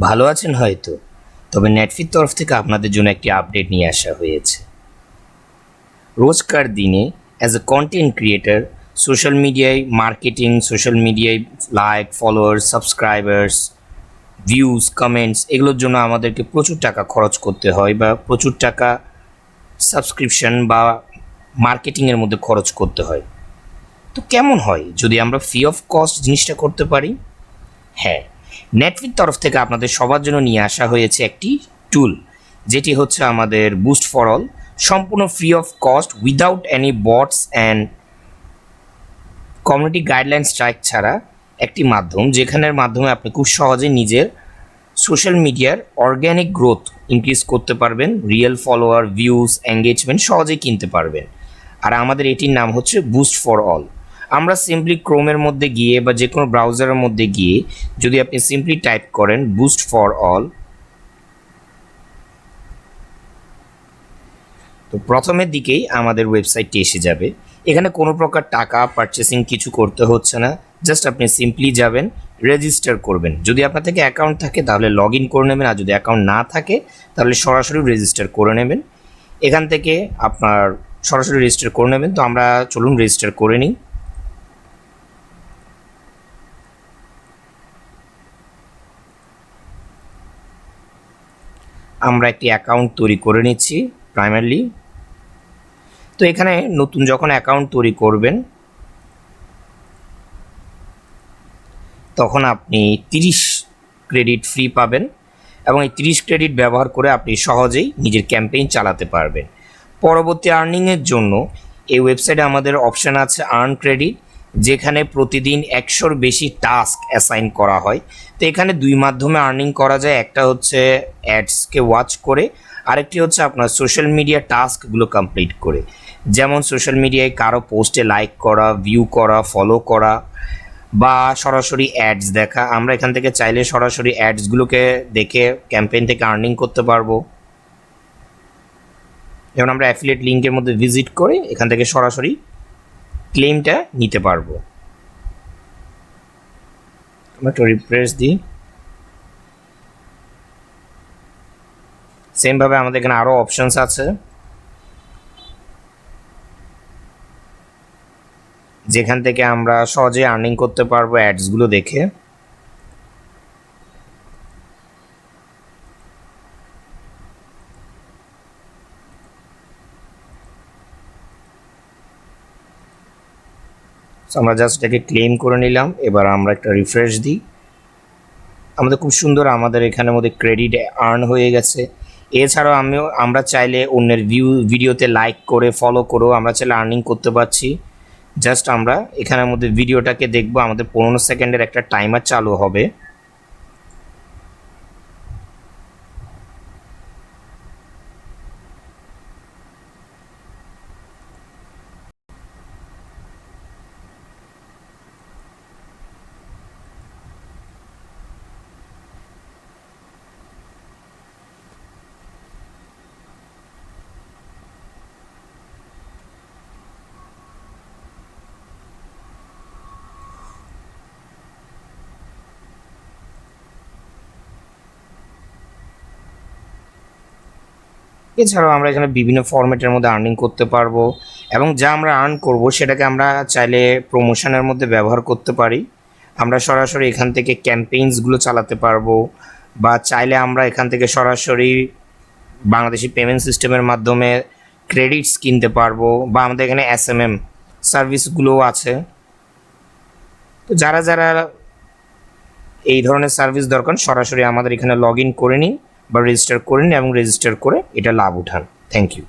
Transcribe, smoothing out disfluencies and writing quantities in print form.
ভালো আছেন হয়তো, তবে নেটফির তরফ থেকে আপনাদের জন্য একটি আপডেট নিয়ে আসা হয়েছে। রোজকার দিনে as a content creator social মিডিয়ায় মার্কেটিং, সোশ্যাল মিডিয়ায় like, followers, subscribers, views, comments এগুলোর জন্য আমাদেরকে প্রচুর টাকা খরচ করতে হয় বা প্রচুর টাকা সাবস্ক্রিপশন বা মার্কেটিংয়ের মধ্যে খরচ করতে হয়। তো কেমন হয় যদি আমরা ফ্রি অফ কস্ট জিনিসটা করতে পারি? হ্যাঁ, নেটফির তরফ থেকে আপনাদের সবার জন্য নিয়ে আসা হয়েছে একটি টুল, যেটি হচ্ছে আমাদের বুস্ট ফর অল, সম্পূর্ণ free of cost, without any bots and community guideline strike ছাড়া একটি মাধ্যম, যেখানের মাধ্যমে আপনি খুব সহজে নিজের সোশ্যাল মিডিয়ার অর্গ্যানিক গ্রোথ ইনক্রিজ করতে পারবেন, রিয়েল ফলোয়ার, ভিউজ, এঙ্গেজমেন্ট সহজেই কিনতে পারবেন। আর আমাদের এটির নাম হচ্ছে বুস্ট ফর অল। আমরা সিম্পলি ক্রোমের মধ্যে গিয়ে বা যে কোনো ব্রাউজারের মধ্যে গিয়ে যদি আপনি সিম্পলি টাইপ করেন বুস্ট ফর অল, তো প্রথমের দিকেই আমাদের ওয়েবসাইটটি এসে যাবে। এখানে কোনো প্রকার টাকা পারচেসিং কিছু করতে হচ্ছে না, জাস্ট আপনি সিম্পলি যাবেন, রেজিস্টার করবেন। যদি আপনার থেকে অ্যাকাউন্ট থাকে তাহলে লগ ইন করে নেবেন, আর যদি অ্যাকাউন্ট না থাকে তাহলে সরাসরি রেজিস্টার করে নেবেন। এখান থেকে আপনার সরাসরি রেজিস্টার করে নেবেন। তো আমরা চলুন রেজিস্টার করে নিই। আমরা একটি অ্যাকাউন্ট তৈরি করে নিচ্ছি প্রাইমারলি। তো এখানে নতুন যখন অ্যাকাউন্ট তৈরি করবেন তখন আপনি 30 ক্রেডিট ফ্রি পাবেন, এবং এই 30 ক্রেডিট ব্যবহার করে আপনি সহজেই নিজের ক্যাম্পেইন চালাতে পারবেন। পরবর্তী আর্নিংয়ের জন্য এই ওয়েবসাইটে আমাদের অপশান আছে আর্ন ক্রেডিট, যেখানে প্রতিদিন 100-র বেশি টাস্ক অ্যাসাইন করা হয়। তো এখানে দুই মাধ্যমে আর্নিং করা যায়, একটা হচ্ছে অ্যাডসকে ওয়াচ করে, আরেকটি হচ্ছে আপনার সোশ্যাল মিডিয়া টাস্কগুলো কমপ্লিট করে, যেমন সোশ্যাল মিডিয়ায় কারো পোস্টে লাইক করা, ভিউ করা, ফলো করা বা সরাসরি অ্যাডস দেখা। আমরা এখান থেকে চাইলে সরাসরি অ্যাডসগুলোকে দেখে ক্যাম্পেইন থেকে আর্নিং করতে পারবো। যেমন আমরা অ্যাফিলিয়েট লিঙ্কের মধ্যে ভিজিট করে এখান থেকে সরাসরি ক্লেমটা নিতে পারবো। আমরা একটু রিফ্রেশ দিই। সেমভাবে আমাদের এখানে আরও অপশানস আছে, যেখান থেকে আমরা সহজে আর্নিং করতে পারবো অ্যাডসগুলো দেখে। আমরা জাস্ট এটাকে ক্লেম করে নিলাম। এবার আমরা একটা রিফ্রেশ দিই। আমাদের খুব সুন্দর আমাদের এখানের মধ্যে ক্রেডিট আর্ন হয়ে গেছে। এছাড়াও আমরা চাইলে অন্যের ভিডিওতে লাইক করে, ফলো করেও আমরা চাইলে আর্নিং করতে পারছি। জাস্ট আমরা এখানের মধ্যে ভিডিওটাকে দেখবো, আমাদের 15 সেকেন্ডের একটা টাইমার চালু হবে। এছাড়াও আমরা এখানে বিভিন্ন ফরম্যাটের মধ্যে আর্নিং করতে পারবো, এবং যা আমরা আর্ন করব সেটাকে আমরা চাইলে প্রমোশনের মধ্যে ব্যবহার করতে পারি। আমরা সরাসরি এখান থেকে ক্যাম্পেইনসগুলো চালাতে পারবো, বা চাইলে আমরা এখান থেকে সরাসরি বাংলাদেশি পেমেন্ট সিস্টেমের মাধ্যমে ক্রেডিটস কিনতে পারবো, বা আমাদের এখানে SMM সার্ভিসগুলোও আছে। তো যারা যারা এই ধরনের সার্ভিস দরকার সরাসরি আমাদের এখানে লগ ইন করে নিন বা রেজিস্টার করে নিন, এবং রেজিস্টার করে এটা লাভ উঠান। Thank you.